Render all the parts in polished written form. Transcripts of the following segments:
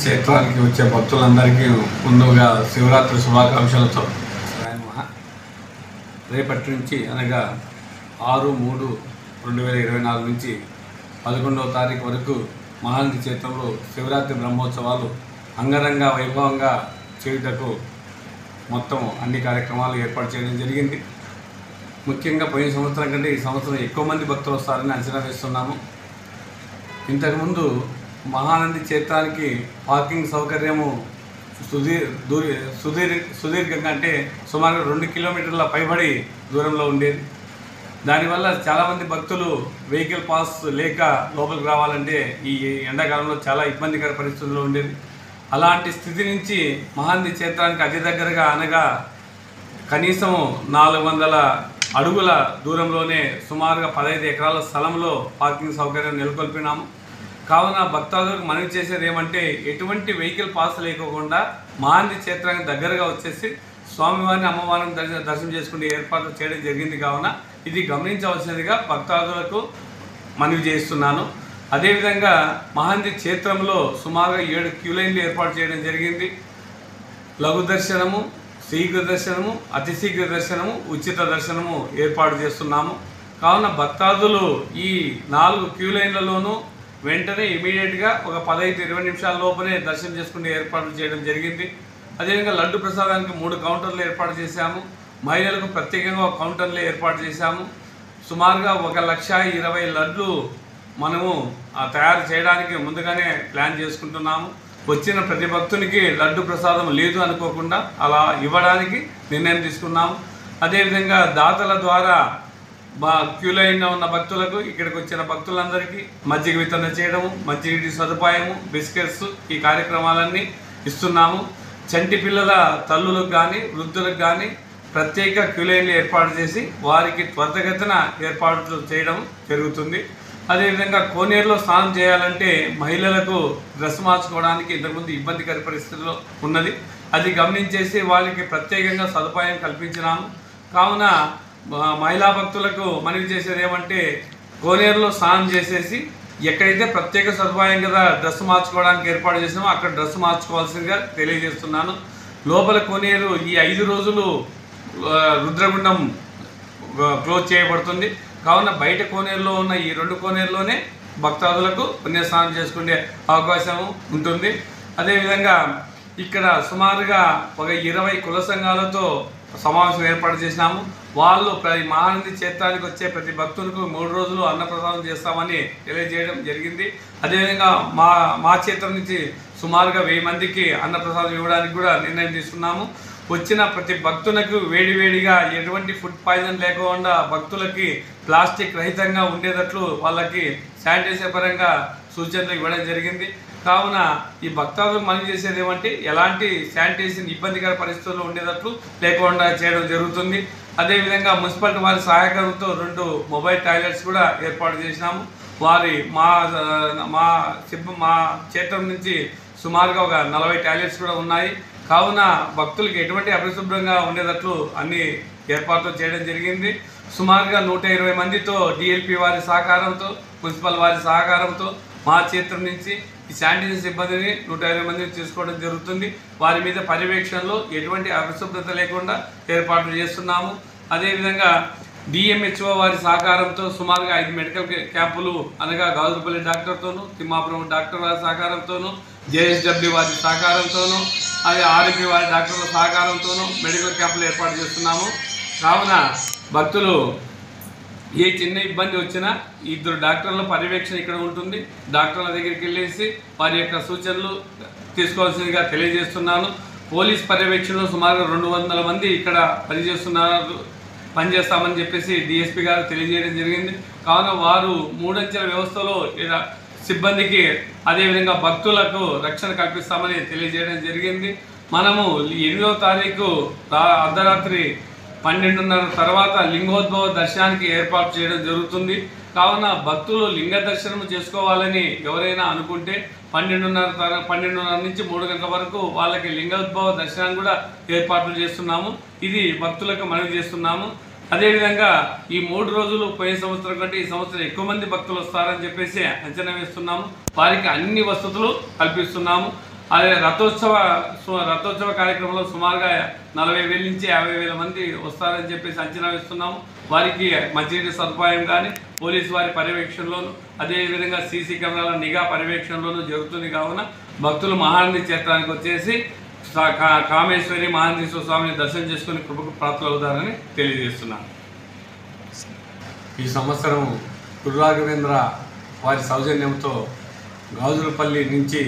క్షేత్రానికి వచ్చే భక్తులందరికీ ముందుగా శివరాత్రి శుభాకాంక్షలతో రేపటి నుంచి అనగా 6/3/2024 నుంచి 11వ తారీఖు వరకు మహానంది క్షేత్రంలో శివరాత్రి బ్రహ్మోత్సవాలు అంగరంగ వైభవంగా చేయుటకు మొత్తం అన్ని కార్యక్రమాలు ఏర్పాటు చేయడం జరిగింది. ముఖ్యంగా పోయిన సంవత్సరం కంటే ఈ సంవత్సరం ఎక్కువ మంది భక్తులు వస్తారని అంచనా వేస్తున్నాము. ఇంతకుముందు మహానంది క్షేత్రానికి పార్కింగ్ సౌకర్యము సుదీర్ఘంగా అంటే సుమారు 2 కిలోమీటర్ల పైబడి దూరంలో ఉండేది. దానివల్ల చాలామంది భక్తులు వెహికల్ పాస్ లేక లోపలికి రావాలంటే ఈ ఎండాకాలంలో చాలా ఇబ్బందికర పరిస్థితుల్లో ఉండేది. అలాంటి స్థితి నుంచి మహానంది క్షేత్రానికి అతి దగ్గరగా అనగా కనీసం 400 అడుగుల దూరంలోనే సుమారుగా 15 ఎకరాల స్థలంలో పార్కింగ్ సౌకర్యం నెలకొల్పినాము. కావున భక్తాదులకు మనవి చేసేది ఏమంటే ఎటువంటి వెహికల్ పాస్ లేకోకుండా మహానంది క్షేత్రానికి దగ్గరగా వచ్చేసి స్వామివారిని అమ్మవారిని దర్శనం చేసుకునే ఏర్పాట్లు చేయడం జరిగింది. కావున ఇది గమనించవలసినదిగా భక్తాదులకు మనవి చేస్తున్నాను. అదేవిధంగా మహానంది క్షేత్రంలో సుమారుగా 7 క్యూ లైన్లు ఏర్పాటు చేయడం జరిగింది. లఘు దర్శనము, శీఘ్ర దర్శనము, అతి శీఘ్ర దర్శనము, ఉచిత దర్శనము ఏర్పాటు చేస్తున్నాము. కావున భక్తాదులు ఈ 4 క్యూ లైన్లలోనూ వెంటనే ఇమీడియట్గా ఒక 15-20 నిమిషాల లోపలే దర్శనం చేసుకునే ఏర్పాట్లు చేయడం జరిగింది. అదేవిధంగా లడ్డు ప్రసాదానికి 3 కౌంటర్లు ఏర్పాటు చేశాము. మహిళలకు ప్రత్యేకంగా ఒక కౌంటర్లు ఏర్పాటు చేశాము. సుమారుగా 1,20,000 లడ్లు మనము తయారు చేయడానికి ముందుగానే ప్లాన్ చేసుకుంటున్నాము. వచ్చిన ప్రతి భక్తునికి లడ్డు ప్రసాదం లేదు అనుకోకుండా అలా ఇవ్వడానికి నిర్ణయం తీసుకున్నాము. అదేవిధంగా దాతల ద్వారా క్యూ లైన్లో ఉన్న భక్తులకు ఇక్కడికి వచ్చిన భక్తులందరికీ మజ్జిగ వితరణ చేయడము, మంచినీటి సదుపాయము, బిస్కెట్స్ ఈ కార్యక్రమాలన్నీ ఇస్తున్నాము. చంటి పిల్లల తల్లులకు కానీ వృద్ధులకు కానీ ప్రత్యేక క్యూ లైన్లు ఏర్పాటు చేసి వారికి త్వరితగతిన ఏర్పాట్లు చేయడం జరుగుతుంది. అదేవిధంగా కోనేరులో స్నానం చేయాలంటే మహిళలకు డ్రెస్ మార్చుకోవడానికి ఇంతకుముందు ఇబ్బందికర పరిస్థితుల్లో ఉన్నది. అది గమనించేసి వాళ్ళకి ప్రత్యేకంగా సదుపాయం కల్పించినాము. కావున మహిళా భక్తులకు మనవి చేసేది ఏమంటే కోనేరులో స్నానం చేసేసి ఎక్కడైతే ప్రత్యేక సదుపాయం కదా డ్రెస్ మార్చుకోవడానికి ఏర్పాటు చేసినామో అక్కడ డ్రెస్ మార్చుకోవాల్సిందిగా తెలియజేస్తున్నాను. లోపల కోనేరు ఈ 5 రోజులు రుద్రగుండం క్లోజ్ చేయబడుతుంది. కావున బయట కోనేరులో ఉన్న ఈ 2 కోనేరులోనే భక్తాదులకు పుణ్యస్నానం చేసుకునే అవకాశం ఉంటుంది. అదేవిధంగా ఇక్కడ సుమారుగా ఒక 20 కుల సంఘాలతో సమావేశం ఏర్పాటు చేసినాము. వాళ్ళు మహానంది క్షేత్రానికి వచ్చే ప్రతి భక్తులకు 3 రోజులు అన్నప్రసాదం చేస్తామని తెలియజేయడం జరిగింది. అదేవిధంగా మా క్షేత్రం నుంచి సుమారుగా 1000 మందికి అన్నప్రసాదం ఇవ్వడానికి కూడా నిర్ణయం తీసుకున్నాము. వచ్చిన ప్రతి భక్తులకు వేడివేడిగా ఎటువంటి ఫుడ్ పాయిజన్ లేకుండా భక్తులకి ప్లాస్టిక్ రహితంగా ఉండేటట్లు వాళ్ళకి శానిటైజర్ పరంగా సూచనలు ఇవ్వడం జరిగింది. కావున ఈ భక్తాదులు మనవి చేసేది ఏమంటే ఎలాంటి శానిటైజేషన్ ఇబ్బందికర పరిస్థితుల్లో ఉండేటట్లు లేకుండా చేయడం జరుగుతుంది. అదేవిధంగా మున్సిపాలిటీ వారి సహకారంతో 2 మొబైల్ టాయిలెట్స్ కూడా ఏర్పాటు చేసినాము. మా క్షేత్రం నుంచి సుమారుగా ఒక 40 టాయిలెట్స్ కూడా ఉన్నాయి. కావున భక్తులకి ఎటువంటి అపరిశుభ్రంగా ఉండేటట్లు అన్ని ఏర్పాట్లు చేయడం జరిగింది. సుమారుగా 120 మందితో డిఎల్పి వారి సహకారంతో, మున్సిపల్ వారి సహకారంతో మా క్షేత్రం నుంచి ఈ శానిటైజర్ సిబ్బందిని 120 మందిని తీసుకోవడం జరుగుతుంది. వారి మీద పర్యవేక్షణలో ఎటువంటి అపరిశుభ్రత లేకుండా ఏర్పాట్లు చేస్తున్నాము. అదేవిధంగా డిఎంహెచ్ఓ వారి సహకారంతో సుమారుగా 5 మెడికల్ క్యాంపులు అనగా గాజుపల్లి డాక్టర్తోనూ, తిమ్మాపురం డాక్టర్ వారి సహకారంతోనూ, జేఎస్డబ్ల్యూ వారి సహకారంతోనూ, అదే ఆర్ఎంపీ వారి డాక్టర్ల సహకారంతోనూ మెడికల్ క్యాంపులు ఏర్పాటు చేస్తున్నాము. కావున భక్తులు ఏ చిన్న ఇబ్బంది వచ్చినా 2 డాక్టర్ల పర్యవేక్షణ ఇక్కడ ఉంటుంది. డాక్టర్ల దగ్గరికి వెళ్ళేసి వారి యొక్క సూచనలు తీసుకోవాల్సిందిగా తెలియజేస్తున్నాను. పోలీస్ పర్యవేక్షణలో సుమారుగా 200 మంది ఇక్కడ పనిచేస్తామని చెప్పేసి డిఎస్పీ గారు తెలియజేయడం జరిగింది. కావున వారు 3 అంచెల వ్యవస్థలో సిబ్బందికి అదేవిధంగా భక్తులకు రక్షణ కల్పిస్తామని తెలియజేయడం జరిగింది. మనము 8వ తారీఖు అర్ధరాత్రి 12:30 తర్వాత లింగోద్భవ దర్శనానికి ఏర్పాటు చేయడం జరుగుతుంది. కావున భక్తులు లింగ దర్శనం చేసుకోవాలని ఎవరైనా అనుకుంటే 12:30 నుంచి 3 గంటల వరకు వాళ్ళకి లింగోద్భవ దర్శనం కూడా ఏర్పాట్లు చేస్తున్నాము. ఇది భక్తులకు మనవి చేస్తున్నాము. అదేవిధంగా ఈ 3 రోజులు పోయిన సంవత్సరం కంటే ఈ సంవత్సరం ఎక్కువ మంది భక్తులు వస్తారని చెప్పేసి అంచనా వేస్తున్నాము. వారికి అన్ని వసతులు కల్పిస్తున్నాము. అదే రథోత్సవ కార్యక్రమంలో సుమారుగా 40,000 నుంచి 50,000 మంది వస్తారని చెప్పేసి అంచనా వేస్తున్నాము. వారికి మంచినీటి సదుపాయం కానీ పోలీసు వారి పర్యవేక్షణలోను, అదేవిధంగా సీసీ కెమెరాల నిఘా పర్యవేక్షణలోనూ జరుగుతుంది. కావున భక్తులు మహానంది క్షేత్రానికి వచ్చేసి కామేశ్వరి మహానందీశ్వర స్వామిని దర్శనం చేసుకుని కృపకు ప్రాప్తులవుతారని తెలియజేస్తున్నాను. ఈ సంవత్సరం గురురాఘవేంద్ర వారి సౌజన్యంతో గాజులపల్లి నుంచి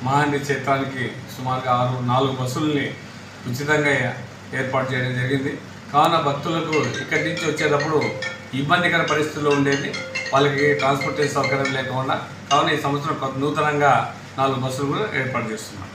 మహానంది క్షేత్రానికి సుమారుగా 4 బస్సుల్ని ఉచితంగా ఏర్పాటు చేయడం జరిగింది. కావున భక్తులకు ఇక్కడి నుంచి వచ్చేటప్పుడు ఇబ్బందికర పరిస్థితుల్లో ఉండేది, వాళ్ళకి ట్రాన్స్పోర్టేషన్ సౌకర్యం లేకుండా. కావున ఈ సంవత్సరం నూతనంగా 4 బస్సులు కూడా ఏర్పాటు చేస్తున్నాం.